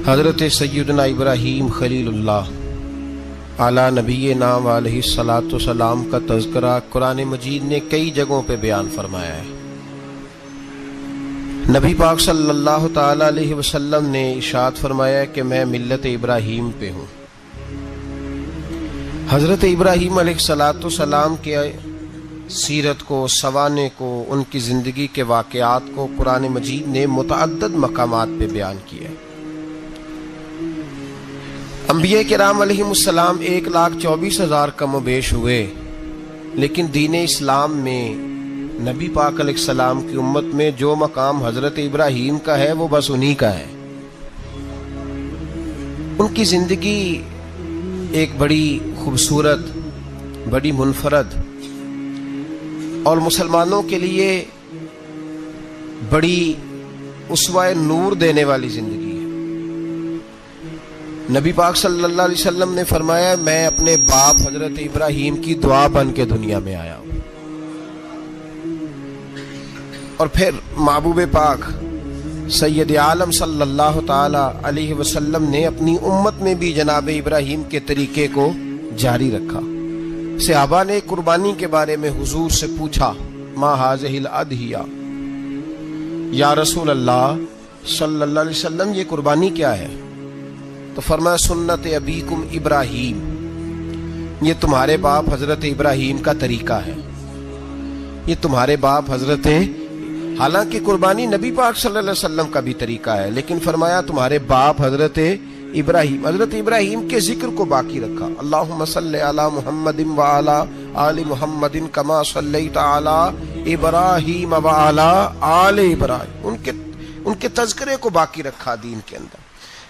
حضرت سیدنا ابراہیم خلیل اللہ اعلیٰ نبی نام علیہ الصلاۃ والسلام کا تذکرہ قرآن مجید نے کئی جگہوں پہ بیان فرمایا ہے۔ نبی پاک صلی اللہ تعالی علیہ وسلم نے ارشاد فرمایا ہے کہ میں ملت ابراہیم پہ ہوں۔ حضرت ابراہیم علیہ الصلاۃ والسلام کے سیرت کو، سوانح کو، ان کی زندگی کے واقعات کو قرآن مجید نے متعدد مقامات پہ بیان کیا ہے۔ انبیاء کرام علیہم السلام 1,24,000 کم و بیش ہوئے، لیکن دین اسلام میں نبی پاک علیہ السلام کی امت میں جو مقام حضرت ابراہیم کا ہے وہ بس انہی کا ہے۔ ان کی زندگی ایک بڑی خوبصورت، بڑی منفرد اور مسلمانوں کے لیے بڑی اسوہ نور دینے والی زندگی ہے۔ نبی پاک صلی اللہ علیہ وسلم نے فرمایا میں اپنے باپ حضرت ابراہیم کی دعا بن کے دنیا میں آیا ہوں۔ اور پھر محبوب پاک سید عالم صلی اللہ تعالی علیہ وسلم نے اپنی امت میں بھی جناب ابراہیم کے طریقے کو جاری رکھا۔ صحابہ نے قربانی کے بارے میں حضور سے پوچھا ما ھذہ الاضحیہ، یا رسول اللہ صلی اللہ علیہ وسلم یہ قربانی کیا ہے؟ تو فرمایا سنت ابیکم ابراہیم، یہ تمہارے باپ حضرت ابراہیم کا طریقہ ہے، یہ تمہارے باپ حضرت، حالانکہ قربانی نبی پاک صلی اللہ علیہ وسلم کا بھی طریقہ ہے، لیکن فرمایا تمہارے باپ حضرت ابراہیم، حضرت ابراہیم کے ذکر کو باقی رکھا۔ اللہم صلی علی محمد وعلی آل محمد کما صلیت علی ابراہیم وعلی آل ابراہیم، ان کے تذکرے کو باقی رکھا دین کے اندر۔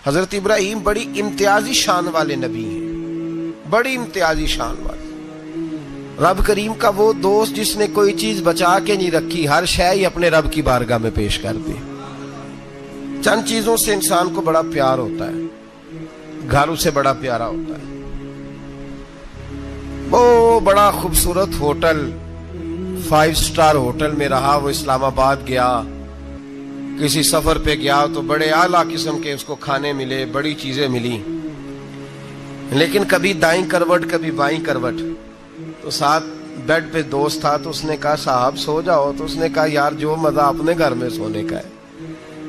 حضرت ابراہیم بڑی امتیازی شان والے نبی ہیں، بڑی امتیازی شان والے۔ رب کریم کا وہ دوست جس نے کوئی چیز بچا کے نہیں رکھی، ہر شے ہی اپنے رب کی بارگاہ میں پیش کر دی۔ چند چیزوں سے انسان کو بڑا پیار ہوتا ہے، گھر اسے بڑا پیارا ہوتا ہے۔ وہ بڑا خوبصورت ہوٹل، 5 سٹار ہوٹل میں رہا، وہ اسلام آباد گیا، کسی سفر پہ گیا تو بڑے اعلیٰ قسم کے اس کو کھانے ملے، بڑی چیزیں ملی، لیکن کبھی دائیں کروٹ کبھی بائیں کروٹ۔ تو ساتھ بیڈ پہ دوست تھا تو اس نے کہا صاحب سو جاؤ، تو اس نے کہا یار جو مزہ اپنے گھر میں سونے کا ہے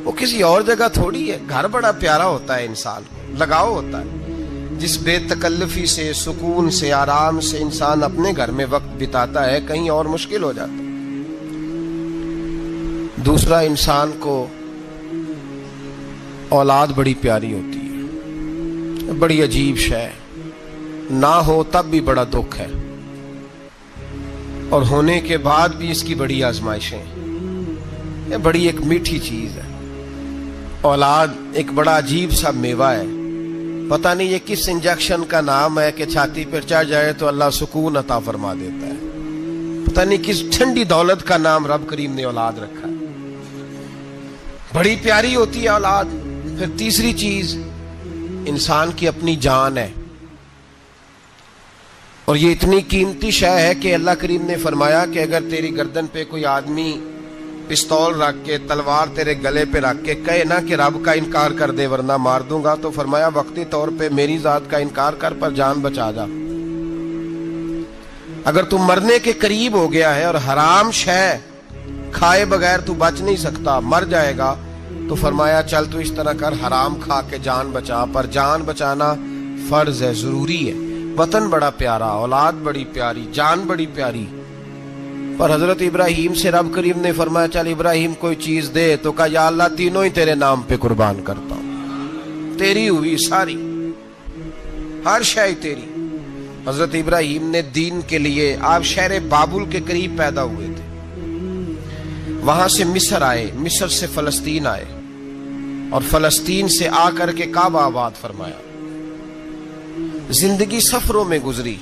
وہ کسی اور جگہ تھوڑی ہے۔ گھر بڑا پیارا ہوتا ہے، انسان کو لگاؤ ہوتا ہے، جس بے تکلفی سے، سکون سے، آرام سے انسان اپنے گھر میں وقت بتاتا ہے، کہیں اور مشکل ہو جاتا ہے۔ دوسرا، انسان کو اولاد بڑی پیاری ہوتی ہے، بڑی عجیب شے، نہ ہو تب بھی بڑا دکھ ہے، اور ہونے کے بعد بھی اس کی بڑی آزمائشیں، یہ بڑی ایک میٹھی چیز ہے۔ اولاد ایک بڑا عجیب سا میوہ ہے، پتہ نہیں یہ کس انجیکشن کا نام ہے کہ چھاتی پر چڑھ جائے تو اللہ سکون عطا فرما دیتا ہے، پتہ نہیں کس ٹھنڈی دولت کا نام رب کریم نے اولاد رکھا ہے، بڑی پیاری ہوتی ہے اولاد۔ پھر تیسری چیز انسان کی اپنی جان ہے، اور یہ اتنی قیمتی شے ہے کہ اللہ کریم نے فرمایا کہ اگر تیری گردن پہ کوئی آدمی پستول رکھ کے، تلوار تیرے گلے پہ رکھ کے کہے نا کہ رب کا انکار کر دے ورنہ مار دوں گا، تو فرمایا وقتی طور پہ میری ذات کا انکار کر پر جان بچا جا۔ اگر تم مرنے کے قریب ہو گیا ہے اور حرام شے کھائے بغیر تو بچ نہیں سکتا، مر جائے گا، تو فرمایا چل تو اس طرح کر حرام کھا کے جان بچا، پر جان بچانا فرض ہے، ضروری ہے۔ وطن بڑا پیارا، اولاد بڑی پیاری، جان بڑی پیاری، پر حضرت ابراہیم سے رب کریم نے فرمایا چل ابراہیم کوئی چیز دے، تو کہا یا اللہ تینوں ہی تیرے نام پہ قربان کرتا ہوں، تیری ہوئی ساری، ہر شے تیری۔ حضرت ابراہیم نے دین کے لیے، آپ شہر بابل کے قریب پیدا ہوئے تھے، وہاں سے مصر آئے، مصر سے فلسطین آئے، اور فلسطین سے آ کر کے کعبہ آباد فرمایا۔ زندگی سفروں میں گزری،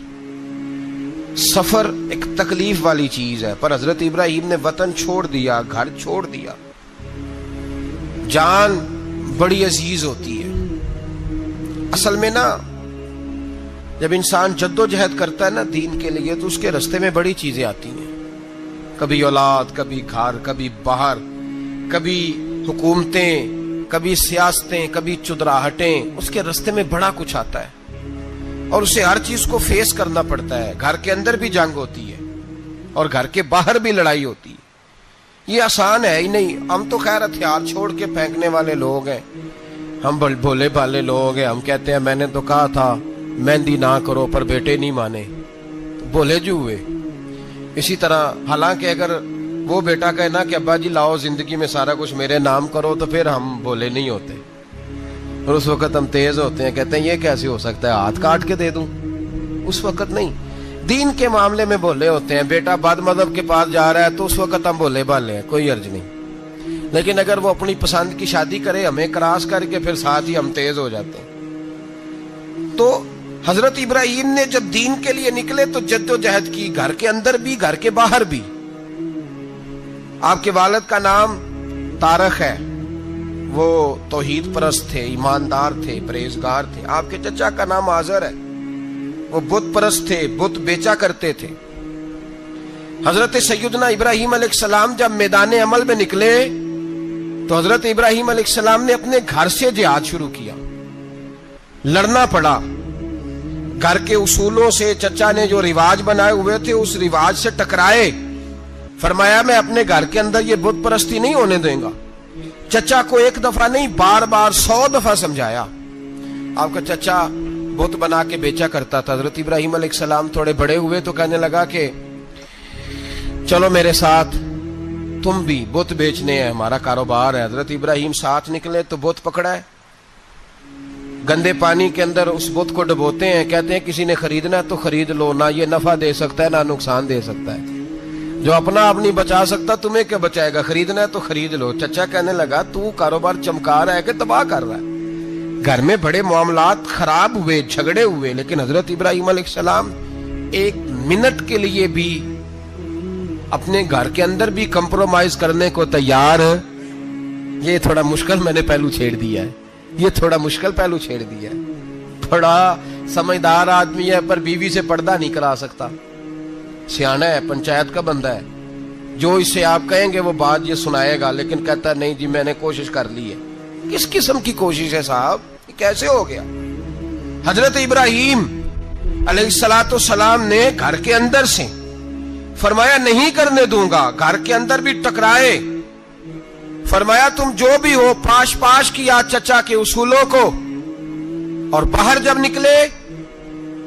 سفر ایک تکلیف والی چیز ہے، پر حضرت ابراہیم نے وطن چھوڑ دیا، گھر چھوڑ دیا۔ جان بڑی عزیز ہوتی ہے اصل میں نا، جب انسان جد و جہد کرتا ہے نا دین کے لیے تو اس کے رستے میں بڑی چیزیں آتی ہیں، کبھی اولاد، کبھی گھر، کبھی باہر، کبھی حکومتیں، کبھی سیاستیں، کبھی چدراہٹیں، اس کے راستے میں بڑا کچھ آتا ہے اور اسے ہر چیز کو فیس کرنا پڑتا ہے. گھر کے اندر بھی جنگ ہوتی ہے اور گھر کے باہر بھی لڑائی ہوتی ہے. یہ آسان ہے ہی نہیں. ہم تو خیر ہتھیار چھوڑ کے پھینکنے والے لوگ ہیں، ہم بھولے بھالے لوگ ہیں. ہم کہتے ہیں میں نے تو کہا تھا مہندی نہ کرو، پر بیٹے نہیں مانے، بھولے جو ہوئے. اسی طرح حالانکہ اگر وہ بیٹا کہے نا کہ ابا جی لاؤ زندگی میں سارا کچھ میرے نام کرو، تو پھر ہم بھولے نہیں ہوتے اور اس وقت ہم تیز ہوتے ہیں، کہتے ہیں یہ کیسے ہو سکتا ہے، ہاتھ کاٹ کے دے دوں. اس وقت نہیں. دین کے معاملے میں بھولے ہوتے ہیں. بیٹا بد مذہب کے پاس جا رہا ہے تو اس وقت ہم بھولے بھالے ہیں، کوئی عرض نہیں. لیکن اگر وہ اپنی پسند کی شادی کرے ہمیں کراس کر کے، پھر ساتھ ہی ہم تیز ہو جاتے ہیں. تو حضرت ابراہیم نے جب دین کے لیے نکلے تو جد و جہد کی، گھر کے اندر بھی گھر کے باہر بھی. آپ کے والد کا نام طارق ہے، وہ توحید پرست تھے، ایماندار تھے، پرہیزگار تھے. آپ کے چچا کا نام آزر ہے، وہ بت پرست تھے، بت بیچا کرتے تھے. حضرت سیدنا ابراہیم علیہ السلام جب میدان عمل میں نکلے تو حضرت ابراہیم علیہ السلام نے اپنے گھر سے جہاد شروع کیا. لڑنا پڑا. گھر کے اصولوں سے، چچا نے جو رواج بنائے ہوئے تھے اس رواج سے ٹکرائے. فرمایا میں اپنے گھر کے اندر یہ بت پرستی نہیں ہونے دیں گا. چچا کو ایک دفعہ نہیں، بار بار 100 دفعہ سمجھایا. آپ کا چچا بت بنا کے بیچا کرتا تھا. حضرت ابراہیم علیہ السلام تھوڑے بڑے ہوئے تو کہنے لگا کہ چلو میرے ساتھ، تم بھی بت بیچنے ہیں، ہمارا کاروبار ہے. حضرت ابراہیم ساتھ نکلے تو بت پکڑا ہے. گندے پانی کے اندر اس بت کو ڈبوتے ہیں، کہتے ہیں کسی نے خریدنا ہے تو خرید لو، نہ یہ نفع دے سکتا ہے نہ نقصان دے سکتا ہے. جو اپنا آپ نہیں بچا سکتا تمہیں کیا بچائے گا، خریدنا ہے تو خرید لو. چچا کہنے لگا تو کاروبار چمکا رہا ہے کہ تباہ کر رہا ہے. گھر میں بڑے معاملات خراب ہوئے، جھگڑے ہوئے، لیکن حضرت ابراہیم علیہ السلام ایک منٹ کے لیے بھی اپنے گھر کے اندر بھی کمپرومائز کرنے کو تیار. یہ تھوڑا مشکل میں نے پہلو چھیڑ دیا ہے، یہ تھوڑا مشکل پہلو چھیڑ دیا ہے. بڑا سمجھدار آدمی ہے پر بیوی سے پردہ نہیں کرا سکتا. سیانا ہے، پنچایت کا بندہ ہے، جو اس سے آپ کہیں گے وہ بات یہ سنائے گا، لیکن کہتا ہے نہیں جی میں نے کوشش کر لی ہے. کس قسم کی کوشش ہے صاحب، یہ کیسے ہو گیا؟ حضرت ابراہیم علیہ السلام نے گھر کے اندر سے فرمایا نہیں کرنے دوں گا. گھر کے اندر بھی ٹکرائے. فرمایا تم جو بھی ہو، پاش پاش کیا چچا کے اصولوں کو. اور باہر جب نکلے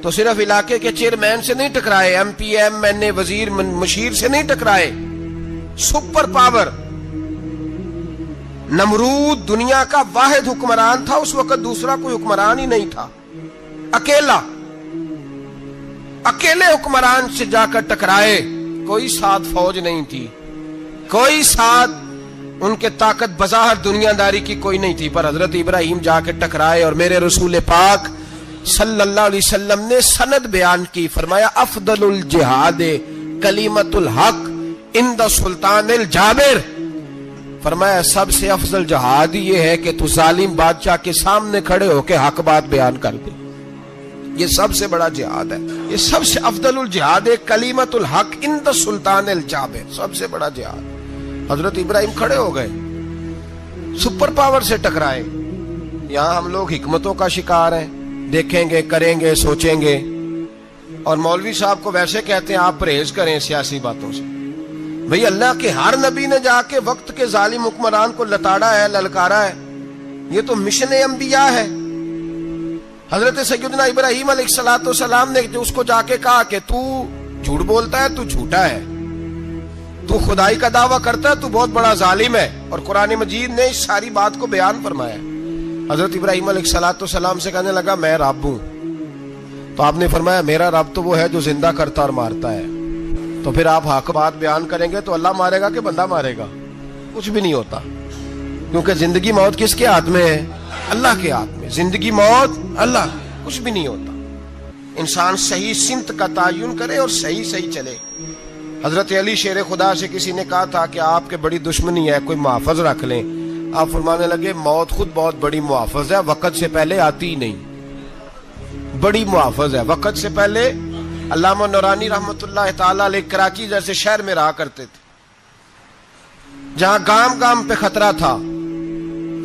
تو صرف علاقے کے چیئرمین سے نہیں ٹکرائے، ایم پی ایم این اے وزیر مشیر سے نہیں ٹکرائے. سپر پاور نمرود دنیا کا واحد حکمران تھا اس وقت، دوسرا کوئی حکمران ہی نہیں تھا. اکیلے حکمران سے جا کر ٹکرائے. کوئی ساتھ فوج نہیں تھی، کوئی ساتھ ان کے طاقت بظاہر دنیا داری کی کوئی نہیں تھی، پر حضرت ابراہیم جا کے ٹکرائے. اور میرے رسول پاک صلی اللہ علیہ وسلم نے سند بیان کی. فرمایا افضل الجہاد کلمۃ الحق عند سلطان الجابر. فرمایا سب سے افضل جہاد یہ ہے کہ تو ظالم بادشاہ کے سامنے کھڑے ہو کے حق بات بیان کر دے. یہ سب سے بڑا جہاد ہے. یہ سب سے افضل الجہاد کلمۃ الحق عند سلطان الجابر، سب سے بڑا جہاد. حضرت ابراہیم کھڑے ہو گئے، سپر پاور سے ٹکرائے. یہاں ہم لوگ حکمتوں کا شکار ہیں، دیکھیں گے، کریں گے، سوچیں گے. اور مولوی صاحب کو ویسے کہتے ہیں آپ پرہیز کریں سیاسی باتوں سے. بھئی اللہ کے ہر نبی نے جا کے وقت کے ظالم حکمران کو لتاڑا ہے، للکارا ہے. یہ تو مشن انبیاء ہے. حضرت سیدنا ابراہیم علیہ السلام نے جو اس کو جا کے کہا کہ تو جھوٹ بولتا ہے، تو جھوٹا ہے، تو خدائی کا دعویٰ کرتا ہے، تو بہت بڑا ظالم ہے. اور قرآن مجید نے اس ساری بات کو بیان فرمایا. حضرت ابراہیم علیہ السلام سے کہنے لگا میں رب ہوں. تو آپ نے فرمایا میرا رب تو وہ ہے جو زندہ کرتا اور مارتا ہے. تو پھر آپ حق بات بیان کریں گے تو اللہ مارے گا کہ بندہ مارے گا؟ کچھ بھی نہیں ہوتا، کیونکہ زندگی موت کس کے ہاتھ میں ہے؟ اللہ کے ہاتھ میں. زندگی موت اللہ، کچھ بھی نہیں ہوتا. انسان صحیح سمت کا تعین کرے اور صحیح چلے. حضرت علی شیر خدا سے کسی نے کہا تھا کہ آپ کے بڑی دشمنی ہے، کوئی محافظ رکھ لیں. آپ فرمانے لگے موت خود بہت بڑی محافظ ہے، وقت سے پہلے آتی ہی نہیں. بڑی محافظ ہے، وقت سے پہلے. علامہ نورانی رحمت اللہ تعالی علیہ کراچی جیسے شہر میں رہا کرتے تھے، جہاں گام گام پہ خطرہ تھا.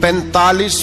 45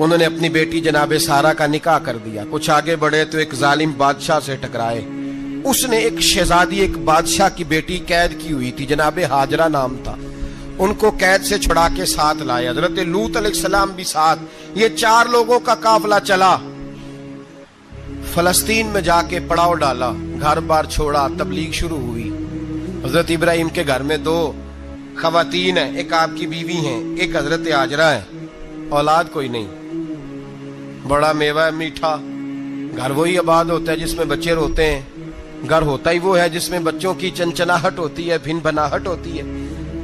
انہوں نے اپنی بیٹی جناب سارہ کا نکاح کر دیا. کچھ آگے بڑھے تو ایک ظالم بادشاہ سے ٹکرائے. اس نے ایک شہزادی ایک بادشاہ کی بیٹی قید کی ہوئی تھی, جناب ہاجرہ نام تھا. ان کو قید سے چھڑا کے ساتھ لائے. حضرت لوط علیہ السلام بھی ساتھ. یہ 4 لوگوں کا قافلہ چلا. فلسطین میں جا کے پڑاؤ ڈالا, گھر بار چھوڑا, تبلیغ شروع ہوئی. حضرت ابراہیم کے گھر میں 2 خواتین ہیں, ایک آپ کی بیوی ہیں, ایک حضرت ہاجرہ ہے. اولاد کوئی نہیں. بڑا میوہ ہے میٹھا. گھر وہی آباد ہوتا ہے جس میں بچے روتے ہیں. گھر ہوتا ہی وہ ہے جس میں بچوں کی چنچناہٹ ہوتی ہے, بھن بھناہٹ ہوتی ہے.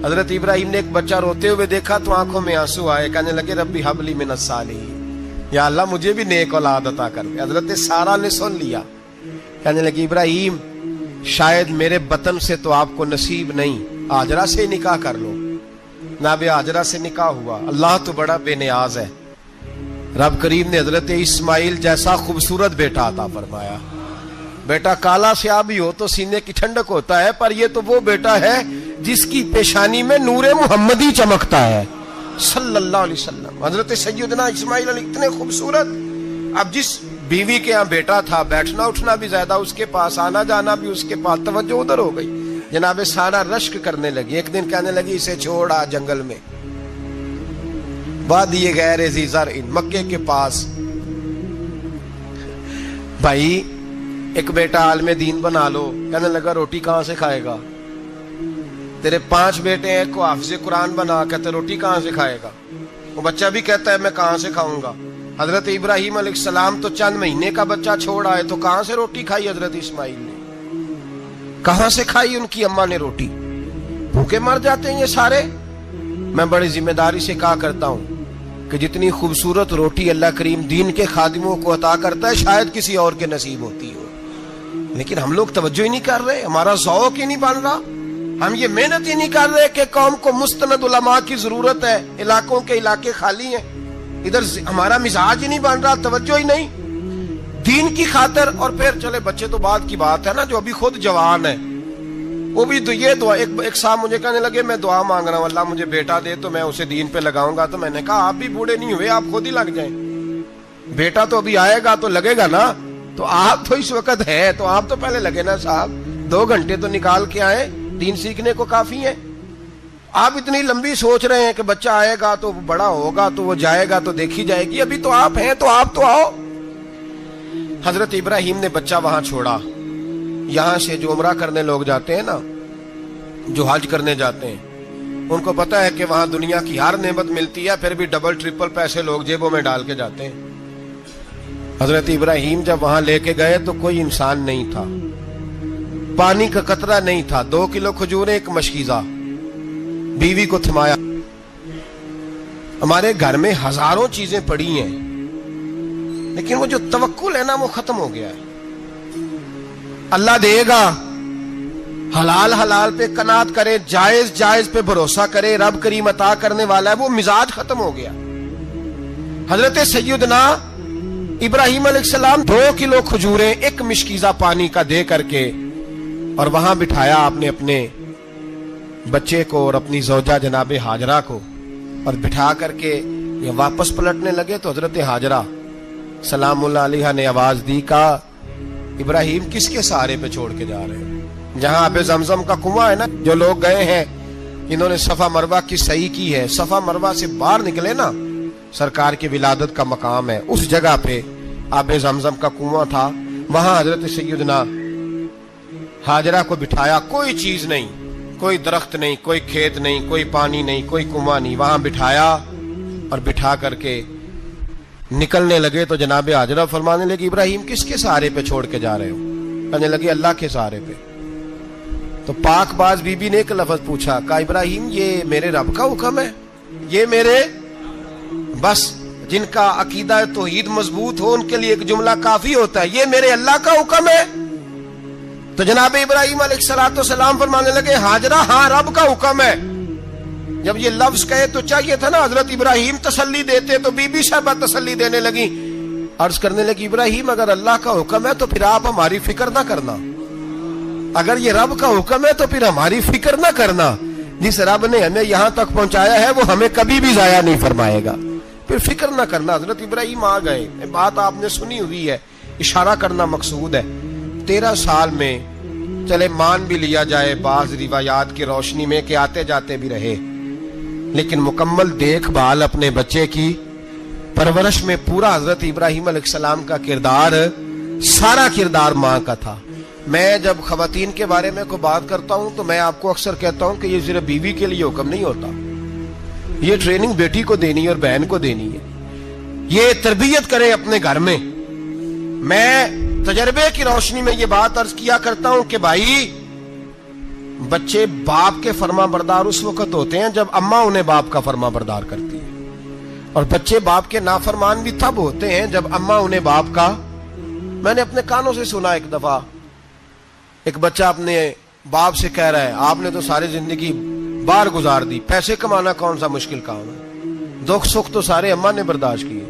حضرت ابراہیم نے ایک بچہ روتے ہوئے دیکھا تو آنکھوں میں آنسو آئے. کہنے لگے ربی حب لی من الصالحین, یا اللہ مجھے بھی نیک اولاد عطا کر دے. حضرت سارہ نے سن لیا. کہنے لگی ابراہیم شاید میرے بطن سے تو آپ کو نصیب نہیں, ہاجرہ سے نکاح کر لو. جناب ہاجرہ سے نکاح ہوا. اللہ تو بڑا بے نیاز ہے. رب کریم نے حضرت اسماعیل جیسا خوبصورت بیٹا عطا فرمایا. بیٹا کالا سیاہ بھی ہو تو سینے کی ٹھنڈک ہوتا ہے, پر یہ تو وہ بیٹا ہے جس کی پیشانی میں نور محمدی چمکتا ہے صلی اللہ علیہ وسلم. حضرت سیدنا اسماعیل علیہ اتنے خوبصورت. اب جس بیوی کے ہاں بیٹا تھا, بیٹھنا اٹھنا بھی زیادہ اس کے پاس, آنا جانا بھی اس کے پاس, توجہ ادھر ہو گئی. جناب سارہ رشک کرنے لگی. ایک دن کہنے لگی اسے چھوڑ آ جنگل میں, وادی غیر ذی زرع, مکے کے پاس. بھائی ایک بیٹا عالم دین بنا لو. کہنے لگا روٹی کہاں سے کھائے گا؟ تیرے 5 بیٹے ہیں, کو حافظ قرآن بنا, کہتے روٹی کہاں سے کھائے گا؟ وہ بچہ بھی کہتا ہے میں کہاں سے کھاؤں گا. حضرت ابراہیم علیہ السلام تو چند مہینے کا بچہ چھوڑ آئے, تو کہاں سے روٹی کھائی حضرت اسماعیل نے؟ کہاں سے کھائی ان کی اماں نے روٹی؟ بھوکے مر جاتے ہیں یہ سارے. میں بڑی ذمہ داری سے کہا کرتا ہوں کہ جتنی خوبصورت روٹی اللہ کریم دین کے خادموں کو عطا کرتا ہے شاید کسی اور کے نصیب ہوتی ہو, لیکن ہم لوگ توجہ ہی نہیں کر رہے. ہمارا ذوق ہی نہیں بن رہا. ہم یہ محنت ہی نہیں کر رہے کہ قوم کو مستند علماء کی ضرورت ہے. علاقوں کے علاقے خالی ہیں, ادھر ہمارا مزاج ہی نہیں بن رہا, توجہ ہی نہیں دین کی خاطر. اور پھر چلے بچے تو بعد کی بات ہے نا, جو ابھی خود جوان ہے وہ بھی یہ دعا. ایک صاحب مجھے کہنے لگے میں دعا مانگ رہا ہوں اللہ مجھے بیٹا دے تو میں اسے دین پہ لگاؤں گا. تو میں نے کہا آپ بھی بوڑھے نہیں ہوئے, آپ خود ہی لگ جائیں. بیٹا تو ابھی آئے گا تو لگے گا نا. تو آپ تو اس وقت ہے تو آپ تو پہلے لگے نا صاحب. 2 گھنٹے تو نکال کے آئے, دین سیکھنے کو کافی ہے. آپ اتنی لمبی سوچ رہے ہیں کہ بچہ آئے گا تو بڑا ہوگا تو وہ جائے گا تو دیکھی جائے گی. ابھی تو آپ ہیں تو آپ تو آؤ. حضرت ابراہیم نے بچہ وہاں چھوڑا. یہاں سے جو عمرہ کرنے لوگ جاتے ہیں نا, جو حج کرنے جاتے ہیں, ان کو پتا ہے کہ وہاں دنیا کی ہر نعمت ملتی ہے, پھر بھی ڈبل ٹرپل پیسے لوگ جیبوں میں ڈال کے جاتے ہیں. حضرت ابراہیم جب وہاں لے کے گئے تو کوئی انسان نہیں تھا, پانی کا قطرہ نہیں تھا. 2 کلو کھجوریں, ایک مشکیزہ. بیوی کو تھمایا. ہمارے گھر میں ہزاروں چیزیں پڑی ہیں, لیکن وہ جو توکل ہے نا وہ ختم ہو گیا ہے. اللہ دے گا, حلال حلال پہ قناعت کرے, جائز جائز پہ بھروسہ کرے, رب کریم عطا کرنے والا ہے. وہ مزاج ختم ہو گیا. حضرت سیدنا ابراہیم علیہ السلام 2 کلو کھجوریں, ایک مشکیزہ پانی کا دے کر کے, اور وہاں بٹھایا آپ نے اپنے بچے کو اور اپنی زوجہ جناب ہاجرہ کو, اور بٹھا کر کے یہ واپس پلٹنے لگے. تو حضرت ہاجرہ سلام اللہ علیہ نے آواز دی, کہا ابراہیم کس کے سہارے پہ چھوڑ کے جا رہے ہیں؟ جہاں آب زمزم کا کنواں ہے نا, جو لوگ گئے ہیں انہوں نے صفا مروہ کی صحیح کی ہے, صفا مروہ سے باہر نکلے نا, سرکار کی ولادت کا مقام ہے, اس جگہ پہ آب زمزم کا کنواں تھا. وہاں حضرت سیدنا ہاجرہ کو بٹھایا. کوئی چیز نہیں, کوئی درخت نہیں, کوئی کھیت نہیں, کوئی پانی نہیں, کوئی کنواں نہیں. وہاں بٹھایا اور بٹھا کر کے نکلنے لگے تو جناب ہاجرہ فرمانے لگی ابراہیم کس کے سہارے پہ چھوڑ کے جا رہے ہو؟ کہنے لگے اللہ کے سہارے پہ. تو پاک باز بی بی نے ایک لفظ پوچھا, کہا ابراہیم یہ میرے رب کا حکم ہے؟ یہ میرے, بس جن کا عقیدہ توحید مضبوط ہو ان کے لیے ایک جملہ کافی ہوتا ہے, یہ میرے اللہ کا حکم ہے. تو جناب ابراہیم علیہ السلام فرمانے لگے ہاجرہ ہاں رب کا حکم ہے. جب یہ لفظ کہے تو چاہیے تھا نا حضرت ابراہیم تسلی دیتے, تو بی بی صاحبہ تسلی دینے لگی. عرض کرنے لگی ابراہیم اگر اللہ کا حکم ہے تو پھر آپ ہماری فکر نہ کرنا. اگر یہ رب کا حکم ہے تو پھر ہماری فکر نہ کرنا. جس رب نے ہمیں یہاں تک پہنچایا ہے وہ ہمیں کبھی بھی ضائع نہیں فرمائے گا. پھر فکر نہ کرنا. حضرت ابراہیم آ گئے, بات آپ نے سنی ہوئی ہے, اشارہ کرنا مقصود ہے. 13 سال میں چلے مان بھی لیا جائے بعض روایات کی روشنی میں کہ آتے جاتے بھی رہے, لیکن مکمل دیکھ بھال اپنے بچے کی پرورش میں پورا حضرت ابراہیم علیہ السلام کا کردار, سارا کردار ماں کا تھا. میں جب خواتین کے بارے میں کوئی بات کرتا ہوں تو میں آپ کو اکثر کہتا ہوں کہ یہ صرف بیوی کے لیے حکم نہیں ہوتا, یہ ٹریننگ بیٹی کو دینی ہے اور بہن کو دینی ہے. یہ تربیت کرے اپنے گھر میں. میں تجربے کی روشنی میں یہ بات عرض کیا کرتا ہوں کہ بھائی بچے باپ کے فرما بردار اس وقت ہوتے ہیں جب اماں انہیں باپ کا فرما بردار کرتی ہے, اور بچے باپ کے نافرمان بھی تب ہوتے ہیں جب اماں انہیں باپ کا. میں نے اپنے کانوں سے سنا ایک دفعہ ایک بچہ اپنے باپ سے کہہ رہا ہے آپ نے تو ساری زندگی باہر گزار دی, پیسے کمانا کون سا مشکل کام ہے, دکھ سکھ تو سارے اماں نے برداشت کیے,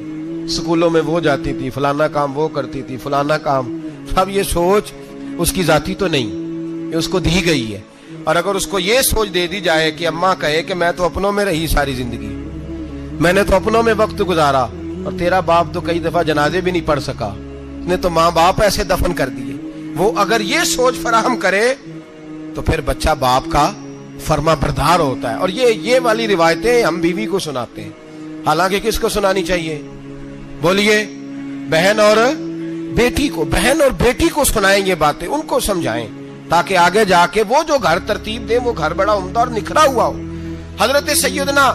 سکولوں میں وہ جاتی تھی, فلانا کام وہ کرتی تھی, فلانا کام. اب یہ سوچ اس کی ذاتی تو نہیں, یہ اس کو دی گئی ہے. اور اگر اس کو یہ سوچ دے دی جائے کہ اماں کہے کہ میں تو اپنوں میں رہی ساری زندگی, میں نے تو اپنوں میں وقت گزارا, اور تیرا باپ تو کئی دفعہ جنازے بھی نہیں پڑھ سکا, نے تو ماں باپ ایسے دفن کر دیے, وہ اگر یہ سوچ فراہم کرے تو پھر بچہ باپ کا فرما بردار ہوتا ہے. اور یہ والی روایتیں ہم بیوی کو سناتے ہیں, حالانکہ کس کو سنانی چاہیے بولیے؟ بہن اور بیٹی کو. بہن اور بیٹی کو سنائیں یہ باتیں, ان کو سمجھائیں تاکہ آگے جا کے وہ جو گھر ترتیب دے وہ گھر بڑا عمدہ اور نکھرا ہوا ہو. حضرت سیدنا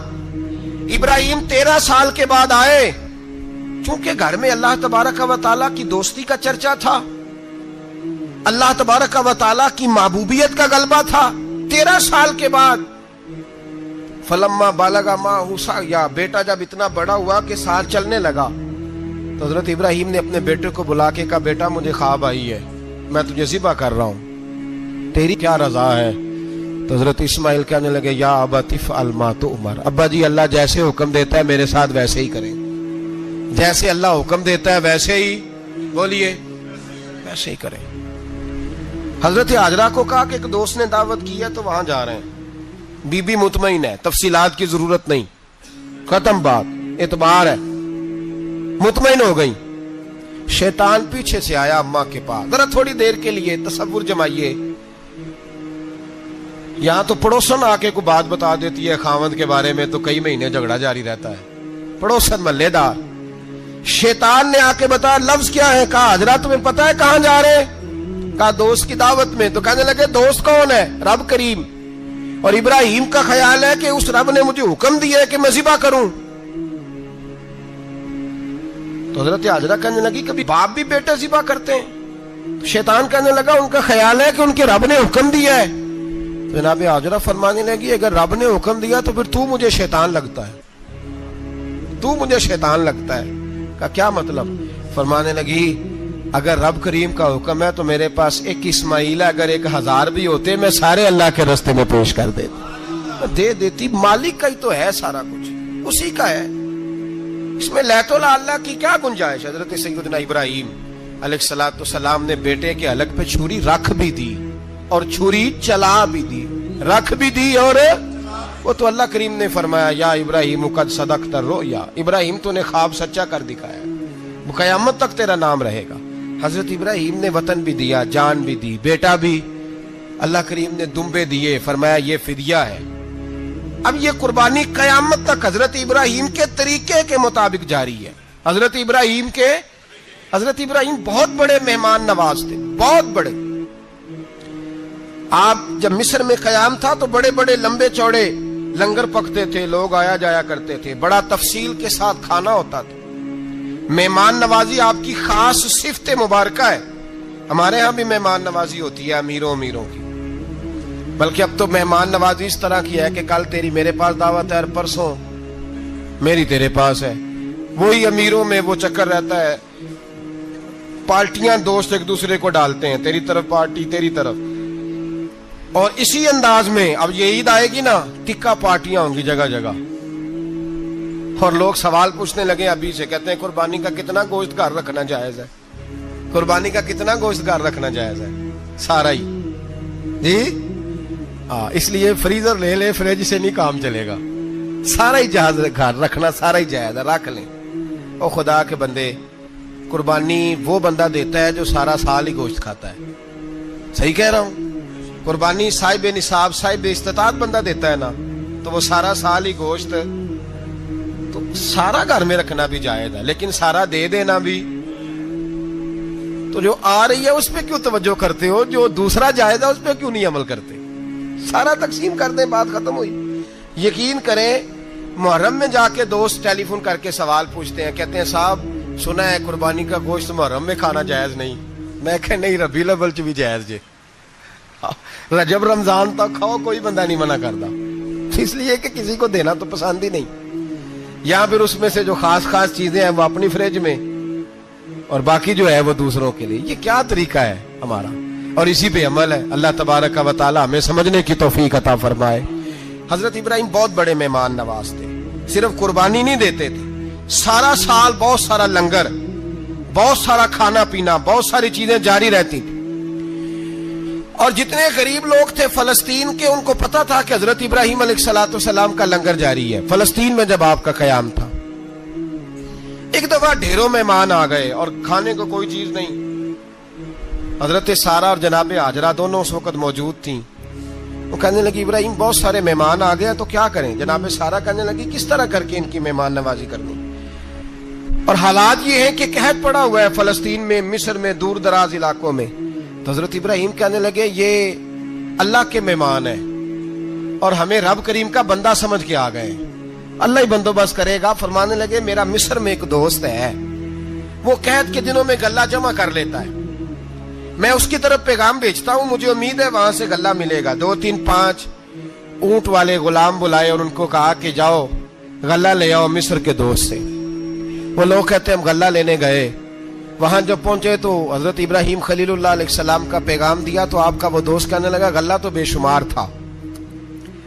ابراہیم 13 سال کے بعد آئے, چونکہ گھر میں اللہ تبارک و تعالیٰ کی دوستی کا چرچا تھا, اللہ تبارک و تعالیٰ کی محبوبیت کا غلبہ تھا. 13 سال کے بعد فلما بالغ معہ سعیا, بیٹا جب اتنا بڑا ہوا کہ سال چلنے لگا تو حضرت ابراہیم نے اپنے بیٹے کو بلا کے کہا بیٹا مجھے خواب آئی ہے, میں تجھے ذبح کر رہا ہوں, تیری کیا رضا ہے؟ تو حضرت اسماعیل کہنے لگے یا ابت افعل ما تؤمر, ابا جی اللہ جیسے حکم دیتا ہے میرے ساتھ ویسے ہی کریں, جیسے اللہ حکم دیتا ہے ویسے ہی بولیے ویسے ہی کریں. حضرت حاجرہ کو کہا کہ ایک دوست نے دعوت کی ہے تو وہاں جا رہے ہیں, بی بی مطمئن ہے, تفصیلات کی ضرورت نہیں, ختم بات, اعتبار ہے, مطمئن ہو گئی. شیطان پیچھے سے آیا اماں کے پاس, ذرا تھوڑی دیر کے لیے تصور جمائیے, یہاں تو پڑوسن آ کے کوئی بات بتا دیتی ہے خاوند کے بارے میں تو کئی مہینے جھگڑا جاری رہتا ہے, پڑوسن محلے دار. شیطان نے آ کے بتایا لفظ کیا ہے, کہا حضرہ تمہیں پتا ہے کہاں جا رہے, کہا دوست کی دعوت میں. تو کہنے لگے دوست کون ہے؟ رب کریم, اور ابراہیم کا خیال ہے کہ اس رب نے مجھے حکم دیا ہے کہ میں ذبح کروں. تو حضرت حاجرہ کہنے لگی کبھی باپ بھی بیٹے ذبح کرتے ہیں؟ شیطان کہنے لگا ان کا خیال ہے کہ ان کے رب نے حکم دیا ہے. جناب حاجرہ فرمانے لگی اگر رب نے حکم دیا تو پھر تو مجھے شیطان لگتا ہے, تو مجھے شیطان لگتا ہے. کا کیا مطلب؟ فرمانے لگی اگر رب کریم کا حکم ہے تو میرے پاس ایک اسماعیل ہے, اگر 1000 بھی ہوتے میں سارے اللہ کے راستے میں پیش کر دے دیتی. مالک کا ہی تو ہے سارا کچھ, اسی کا ہے, اس میں لیت اللہ کی کیا گنجائش. حضرت سیدنا ابراہیم علیہ السلام نے بیٹے کے حلق پہ چھری رکھ بھی دی اور چھری چلا بھی دی, رکھ بھی دی, اور وہ تو اللہ کریم نے فرمایا یا ابراہیم قد صدقت الرؤیا, ابراہیم تو نے خواب سچا کر دکھایا, وہ قیامت تک تیرا نام رہے گا. حضرت ابراہیم نے وطن بھی دیا, جان بھی دی, بیٹا بھی, اللہ کریم نے دمبے دیے, فرمایا یہ فدیہ ہے. اب یہ قربانی قیامت تک حضرت ابراہیم کے طریقے کے مطابق جاری ہے. حضرت ابراہیم بہت بڑے مہمان نواز تھے, بہت بڑے. آپ جب مصر میں قیام تھا تو بڑے بڑے لمبے چوڑے لنگر پکتے تھے, لوگ آیا جایا کرتے تھے, بڑا تفصیل کے ساتھ کھانا ہوتا تھا. مہمان نوازی آپ کی خاص صفت مبارکہ ہے. ہمارے ہاں بھی مہمان نوازی ہوتی ہے امیروں کی, بلکہ اب تو مہمان نوازی اس طرح کی ہے کہ کل تیری میرے پاس دعوت ہے اور پرسوں میری تیرے پاس ہے. وہی امیروں میں وہ چکر رہتا ہے, پارٹیاں دوست ایک دوسرے کو ڈالتے ہیں, تیری طرف پارٹی تیری طرف. اور اسی انداز میں اب یہ عید آئے گی نا, ٹکا پارٹیاں ہوں گی جگہ جگہ, اور لوگ سوال پوچھنے لگے ابھی سے, کہتے ہیں قربانی کا کتنا گوشت گھر رکھنا جائز ہے, قربانی کا کتنا گوشت گھر رکھنا جائز ہے؟ سارا ہی جی. اس لیے فریزر لے لے, فریج سے نہیں کام چلے گا. سارا ہی جہاز گھر رکھنا سارا ہی جائز ہے، رکھ لیں۔ او خدا کے بندے، قربانی وہ بندہ دیتا ہے جو سارا سال ہی گوشت کھاتا ہے، صحیح کہہ رہا ہوں؟ قربانی صاحب نصاب صاحب استطاعت بندہ دیتا ہے نا، تو وہ سارا سال ہی گوشت، تو سارا گھر میں رکھنا بھی جائز ہے، لیکن سارا دے دینا بھی۔ تو جو آ رہی ہے اس پہ کیوں توجہ کرتے ہو؟ جو دوسرا جائز ہے اس پہ کیوں نہیں عمل کرتے؟ سارا تقسیم کر دیں، بات ختم ہوئی۔ یقین کریں، محرم میں جا کے دوست ٹیلی فون کر کے سوال پوچھتے ہیں، کہتے ہیں صاحب سنا ہے قربانی کا گوشت محرم میں کھانا جائز نہیں۔ میں کہ نہیں، ربیع الاول چ بھی جائز جے، رجب رمضان تک کھاؤ، کوئی بندہ نہیں منع کرتا، اس لیے کہ کسی کو دینا تو پسند ہی نہیں، یا پھر اس میں سے جو خاص خاص چیزیں ہیں وہ اپنی فریج میں، اور باقی جو ہے وہ دوسروں کے لیے۔ یہ کیا طریقہ ہے ہمارا؟ اور اسی پہ عمل ہے۔ اللہ تبارک و تعالی ہمیں سمجھنے کی توفیق عطا فرمائے۔ حضرت ابراہیم بہت بڑے مہمان نواز تھے، صرف قربانی نہیں دیتے تھے، سارا سال بہت سارا لنگر، بہت سارا کھانا پینا، بہت ساری چیزیں جاری رہتی تھی۔ اور جتنے غریب لوگ تھے فلسطین کے، ان کو پتا تھا کہ حضرت ابراہیم علیہ السلام کا لنگر جاری ہے فلسطین میں جب آپ کا قیام تھا۔ ایک دفعہ ڈھیروں مہمان آ گئے اور کھانے کو کوئی چیز نہیں۔ حضرت سارہ اور جناب ہاجرہ دونوں اس وقت موجود تھیں۔ وہ کہنے لگی ابراہیم بہت سارے مہمان آ گئے تو کیا کریں؟ جناب سارہ کہنے لگی کس طرح کر کے ان کی مہمان نوازی کرنی؟ اور حالات یہ ہیں کہ قحط پڑا ہوا ہے فلسطین میں، مصر میں، دور دراز علاقوں میں۔ تو حضرت ابراہیم کہنے لگے یہ اللہ کے مہمان ہیں اور ہمیں رب کریم کا بندہ سمجھ کے آ گئے، اللہ ہی بندوبست کرے گا۔ فرمانے لگے میرا مصر میں ایک دوست ہے، وہ قحط کے دنوں میں غلہ جمع کر لیتا ہے، میں اس کی طرف پیغام بھیجتا ہوں، مجھے امید ہے وہاں سے غلہ ملے گا۔ 2 3 5 اونٹ والے غلام بلائے اور ان کو کہا کہ جاؤ غلہ لے آؤ مصر کے دوست سے۔ وہ لوگ کہتے ہیں ہم غلہ لینے گئے، وہاں جب پہنچے تو حضرت ابراہیم خلیل اللہ علیہ السلام کا پیغام دیا تو آپ کا وہ دوست کہنے لگا غلہ تو بے شمار تھا،